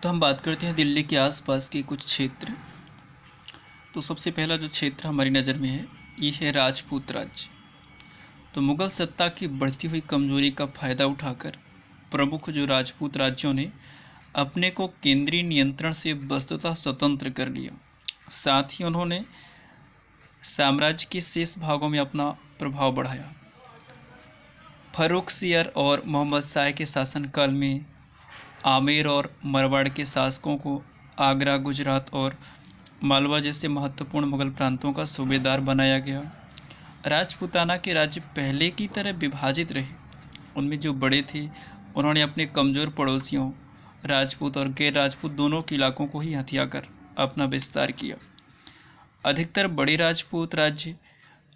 तो हम बात करते हैं दिल्ली के आसपास के कुछ क्षेत्र। तो सबसे पहला जो क्षेत्र हमारी नज़र में है ये है राजपूत राज्य। तो मुग़ल सत्ता की बढ़ती हुई कमजोरी का फ़ायदा उठाकर प्रमुख जो राजपूत राज्यों ने अपने को केंद्रीय नियंत्रण से वस्तुतः स्वतंत्र कर लिया। साथ ही उन्होंने साम्राज्य के शेष भागों में अपना प्रभाव बढ़ाया। फर्रुखसियर और मोहम्मद शाह के शासनकाल में आमेर और मारवाड़ के शासकों को आगरा, गुजरात और मालवा जैसे महत्वपूर्ण मुगल प्रांतों का सूबेदार बनाया गया। राजपूताना के राज्य पहले की तरह विभाजित रहे। उनमें जो बड़े थे उन्होंने अपने कमज़ोर पड़ोसियों राजपूत और गैर राजपूत दोनों के इलाकों को ही हथिया कर अपना विस्तार किया। अधिकतर बड़े राजपूत राज्य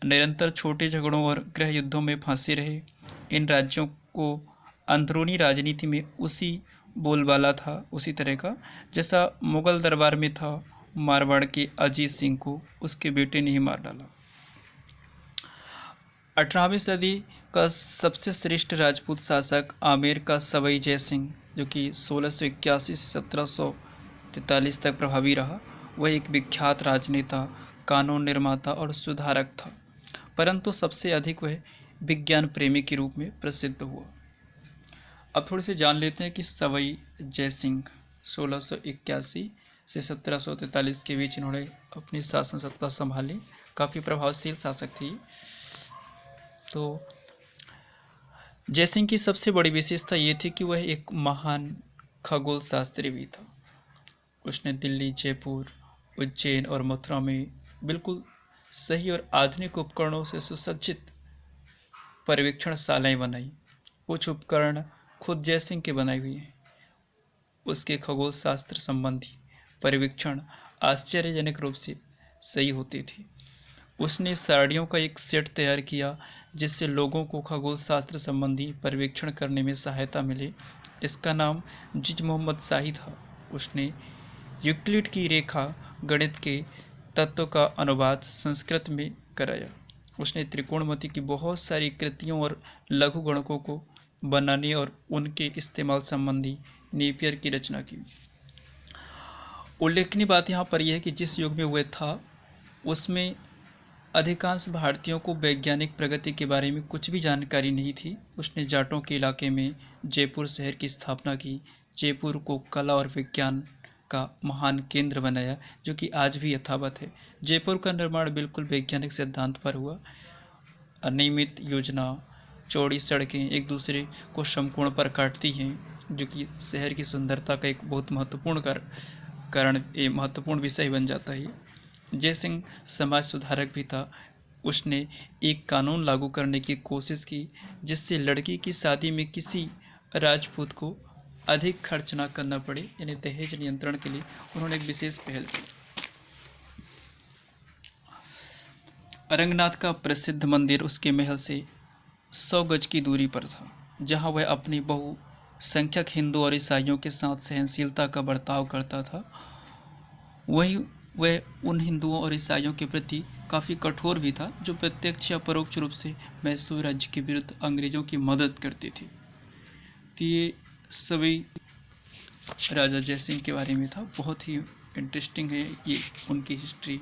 निरंतर छोटे झगड़ों और गृह युद्धों में फंसे रहे। इन राज्यों को अंदरूनी राजनीति में उसी बोलबाला था, उसी तरह का जैसा मुगल दरबार में था। मारवाड़ के अजीत सिंह को उसके बेटे ने ही मार डाला। 18वीं सदी का सबसे श्रेष्ठ राजपूत शासक आमेर का सवाई जय सिंह, जो कि 1681 से 1743 तक प्रभावी रहा, वह एक विख्यात राजनेता, कानून निर्माता और सुधारक था, परंतु सबसे अधिक वह विज्ञान प्रेमी के रूप में प्रसिद्ध हुआ। अब थोड़े से जान लेते हैं कि सवाई जय सिंह 1681 से 1743 के बीच इन्होंने अपनी शासन सत्ता संभाली। काफ़ी प्रभावशील शासक थी। तो जय सिंह की सबसे बड़ी विशेषता ये थी कि वह एक महान खगोल शास्त्री भी था। उसने दिल्ली, जयपुर, उज्जैन और मथुरा में बिल्कुल सही और आधुनिक उपकरणों से सुसज्जित पर्यवेक्षणशालाएं बनाई। कुछ उपकरण खुद जय सिंह के बनाए हुए हैं। उसके खगोल शास्त्र संबंधी पर्यवेक्षण आश्चर्यजनक रूप से सही होती थी। उसने सारणियों का एक सेट तैयार किया जिससे लोगों को खगोल शास्त्र संबंधी पर्यवेक्षण करने में सहायता मिले। इसका नाम जिज मोहम्मद शाही था। उसने यूक्लिड की रेखा गणित के तत्व का अनुवाद संस्कृत में कराया। उसने त्रिकोणमिति की बहुत सारी कृतियों और लघु गणकों को बनाने और उनके इस्तेमाल संबंधी नेपियर की रचना की। उल्लेखनीय बात यहाँ पर यह है कि जिस युग में वह था उसमें अधिकांश भारतीयों को वैज्ञानिक प्रगति के बारे में कुछ भी जानकारी नहीं थी। उसने जाटों के इलाके में जयपुर शहर की स्थापना की। जयपुर को कला और विज्ञान का महान केंद्र बनाया, जो कि आज भी यथावत है। जयपुर का निर्माण बिल्कुल वैज्ञानिक सिद्धांत पर हुआ। अनियमित योजना, चौड़ी सड़कें एक दूसरे को समकोण पर काटती हैं, जो कि शहर की सुंदरता का एक बहुत महत्वपूर्ण विषय बन जाता है। जय सिंह समाज सुधारक भी था। उसने एक कानून लागू करने की कोशिश की जिससे लड़की की शादी में किसी राजपूत को अधिक खर्च ना करना पड़े, यानी दहेज नियंत्रण के लिए उन्होंने एक विशेष पहल की। रंगनाथ का प्रसिद्ध मंदिर उसके महल से 100 गज की दूरी पर था, जहां वह अपनी बहुसंख्यक हिंदू और ईसाइयों के साथ सहनशीलता का बर्ताव करता था। वहीं वह उन हिंदुओं और ईसाइयों के प्रति काफ़ी कठोर भी था जो प्रत्यक्ष या परोक्ष रूप से मैसूर राज्य के विरुद्ध अंग्रेज़ों की मदद करते थे। तो ये सभी राजा जय सिंह के बारे में था। बहुत ही इंटरेस्टिंग है ये उनकी हिस्ट्री,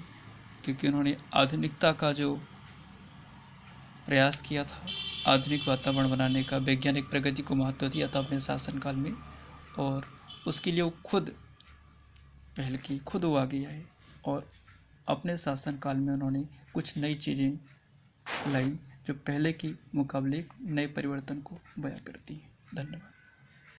क्योंकि उन्होंने आधुनिकता का जो प्रयास किया था, आधुनिक वातावरण बनाने का, वैज्ञानिक प्रगति को महत्व दिया था अपने शासनकाल में, और उसके लिए वो खुद पहल की, खुद वो आगे आए और अपने शासनकाल में उन्होंने कुछ नई चीज़ें लाई जो पहले के मुकाबले नए परिवर्तन को बयां करती हैं। धन्यवाद।